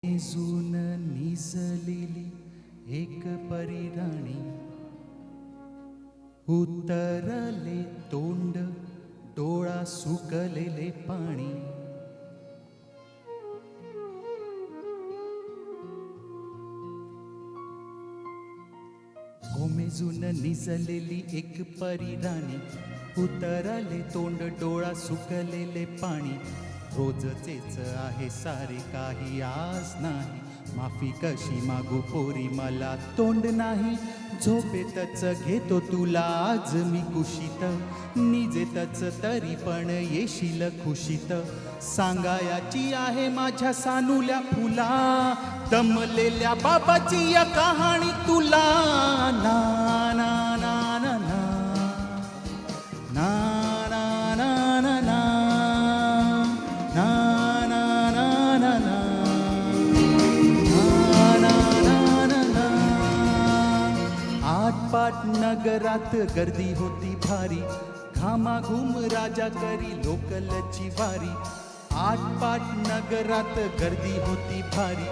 निजून निजलेली एक परिराणी, उतरले तोंड डोळा सुकलेले पाणी. कोमेजून निजलेली एक परिराणी, उतरले तोंड डोळा सुकलेले पाणी. रोजचेच आहे सारे काही आज नाही, माफी कशी मागू पोरी मला तोंड नाही. झोपेतच घेतो तुला आज मी कुशीत, निजेतच तरी पण येशील खुशीत. सांगायाची आहे माझ्या सानुल्या फुला, दमलेल्या बाबाची या कहाणी तुला. ना ना ना ना ना ना ना ना ना ना ना ना ना ना ना ना ना ना. आटपाट नगरात गर्दी होती भारी, घामाघूम राजा करी लोकलची वारी. आटपाट नगरात गर्दी होती भारी,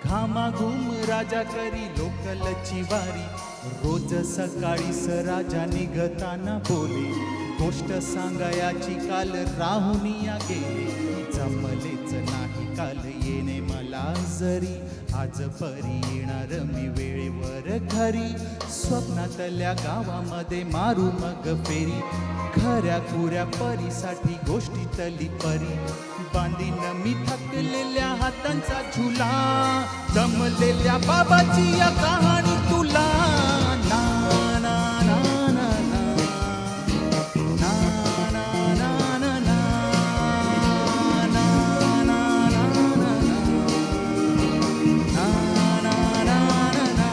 घामाघूम राजा करी लोकलची वारी. रोज सकाळीस राजा निघताना बोले, गोष्ट सांगायाची काल राहुनिया गेले. जमलेच नाही काल येणे मला जरी, आज परी येणार मी वेळेवर घरी. स्वप्नातल्या गावामध्ये मारू मग फेरी, खऱ्या खुऱ्या परीसाठी गोष्टीतली परी. बांधीन मी थकलेल्या हातांचा झुला, दमलेल्या बाबाची या कहाणी तुला. ना ना ना ना ना ना ना ना ना ना ना ना ना.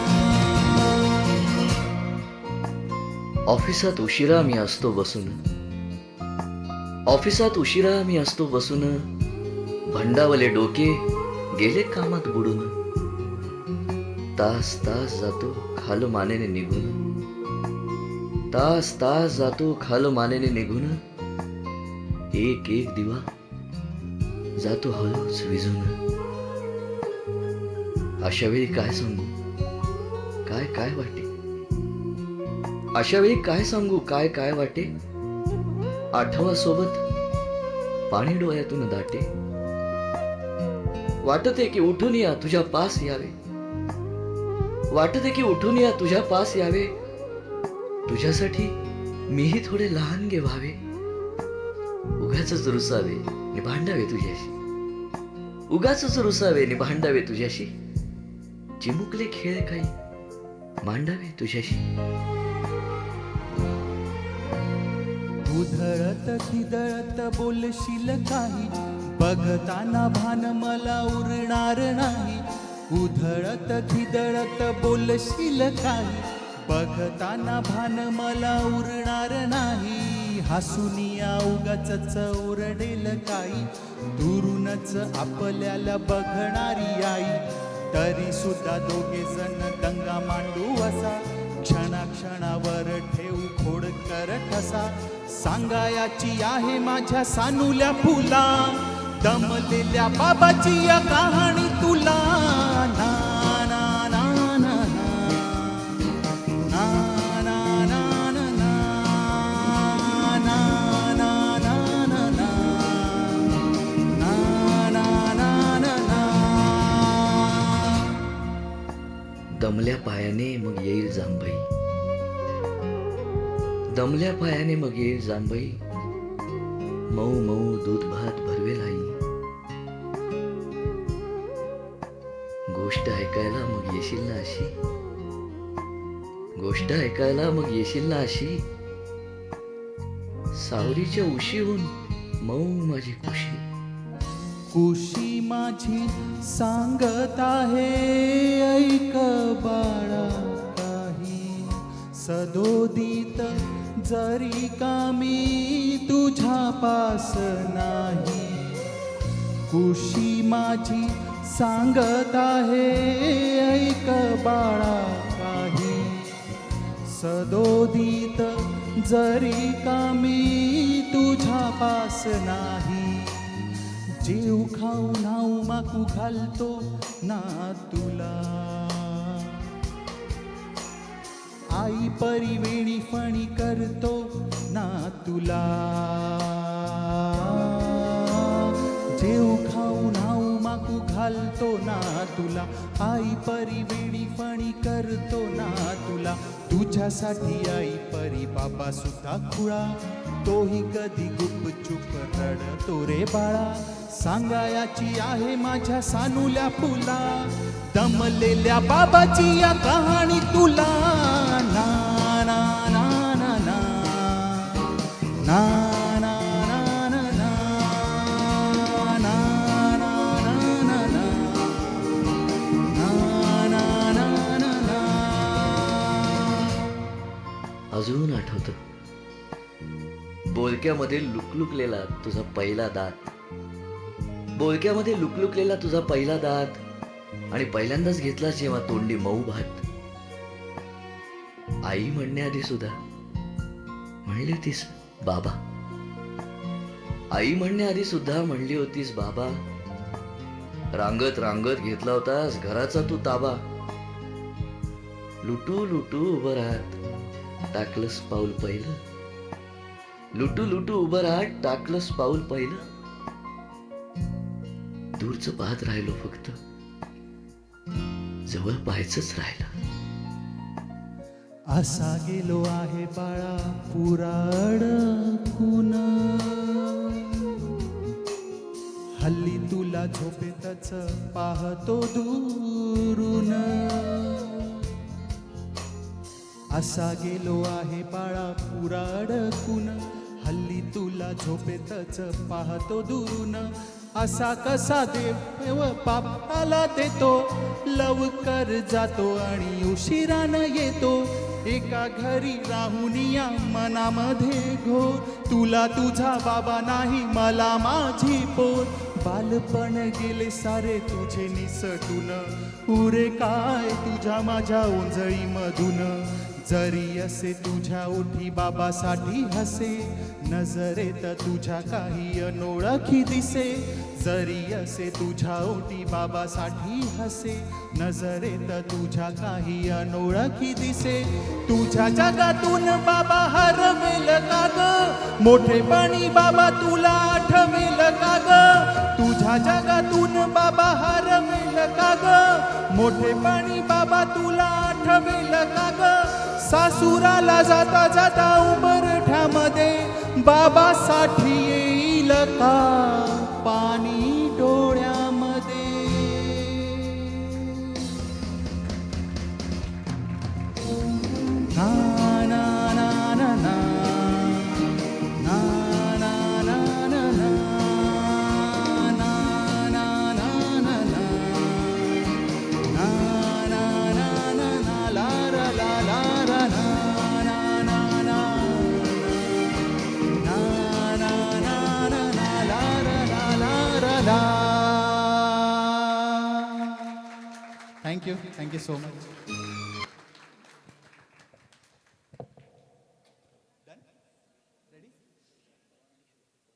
ऑफिसात उशिरा मी असतो बसून, ऑफिसात उशिरा मी असतो बसून. भंडावले डोके गेले कामात बुडून. तास तास जातो खाल मानेने निघून, तास तास जातो खाल मानेने निघून. एक एक दिवा जातो हळूच विझून. अशा वेळी काय सांगू, काय काय वाटे. अशा वेळी काय सांगू, काय काय वाटे. आठवा सोबत पाणी डोळ्यातून दाटे. वाटते की उठून या तुझ्या पास यावे, वाटते की उठून या तुझ्या पास यावे. तुझ्यासाठी मीही थोडे लहान गे व्हावे. उगाचच रुसावे नि भांडावे तुझ्याशी, उगाचच रुसावे नि भांडावे तुझ्याशी. चिमुकले खेळ काही मांडावे तुझ्याशी. उधळत थिदळत बोलशील काही, बघताना भान मला उरणार नाही. उधळत थिदळत बोलशील काही, बघताना भान मला उरणार नाही. हसूनिया उगाचच ओरडेल काही, दुरूनच आपल्याला बघणारी आई. तरी सुद्धा दोघे जण दंगा मांडू असा, क्षणाक्षणावर ठेवू खोड कर ठसा. सांगायाची आहे माझ्या सानुल्या फुला, दमलेल्या बाबाची या कहाणी तुला. ना ना ना ना ना ना ना ना ना ना ना ना ना ना ना ना. दमल्या पायाने मग येईल जांभई, दमल्या पायाने मग येईल जांभई. मऊ मऊ दूध भात भरवेल आई. गोष्ट ऐकायला मग येशील ना अशी, गोष्ट ऐकायला मग येशील ना अशी. सावरीच्या उशीहून मऊ माझी कुशी. कुशी माझी सांगत आहे ऐक बाळा काही, सदोदित जरी का मी तुझ्या पास नाही. कुशी माझी सांगत आहे ऐक बाळा काही, सदोदित जरी का मी तुझ्या पास नाही. जेव खाऊ नाऊ माकू घालतो ना तुला आई परी वेणी फणी करतो ना तुला जेव खाऊ नाऊ माकू घालतो ना तुला आई परी वेणी फणी करतो ना तुला तुझ्यासाठी आई परी बाबा सुद्धा खुळा तोही कधी गुपचूप रडतो रे बाळा सांगायाची आहे माझ्या सानुल्या फुला दमलेल्या बाबाची या कहाणी तुला ना ना ना ना ना ना ना ना ना ना ना ना ना अजून आठवतं बोलक्यामध्ये लुकलुकलेला तुझा पहिला दात बोलक्यामध्ये लुकलुकलेला तुझा पहिला दात आणि पहिल्यांदाच घेतला जेव्हा तोंडी मऊ भात आई म्हणण्याआधी सुद्धा म्हणली होतीस बाबा आई म्हणण्याआधी सुद्धा म्हणली होतीस बाबा रांगत रांगत घेतला होतास घराचा तू ताबा लुटू लुटू उभं राहत टाकलंस पाऊल पहिलं लुटू लुटू उभं राहत टाकलंस पाऊल पहिलं दूरचं पाहत राहिलो फक्त जवळ पाहायचंच राहिलं असा गेलो आहे बाळा पुरा अडकून हल्ली तुला झोपेतच पाहतो दूरून असा गेलो आहे बाळा पुरा अडकून हल्ली तुला झोपेतच पाहतो दुरून असा कसा देव बापाला देतो लवकर जातो आणि उशिरानं येतो एका घरी राहून या मनामध्ये घोर तुला तुझा बाबा नाही मला माझी पोर बालपण गेले सारे तुझे निसटून उरे काय तुझ्या माझ्या ओंजळी मधून जरी असे तुझ्या ओठी बाबासाठी हसे नजरेत तुझ्या काही अनोळखी दिसे जरी असे तुझ्या ओठी बाबासाठी हसे नजरेत तुझ्या काही अनोळखी दिसे तुझ्या जगातून बाबा हरवेल का ग मोठेपणी बाबा तुला आठवेल का ग तुझ्या जगातून बाबा हरवेल का ग मोठेपणी बाबा तुला आठवेल का ग सासुराला जाता जाता उंबरठ्यामध्ये बाबासाठी येईल का पाणी डोळ्यामध्ये ना ना ना ना ना ना ना ना ना ना ना ना ना ना ना ला रा ला ला रा ना ना ना ना ना ना ना ना ला रा ला ला रा ला थँक्यू सो मच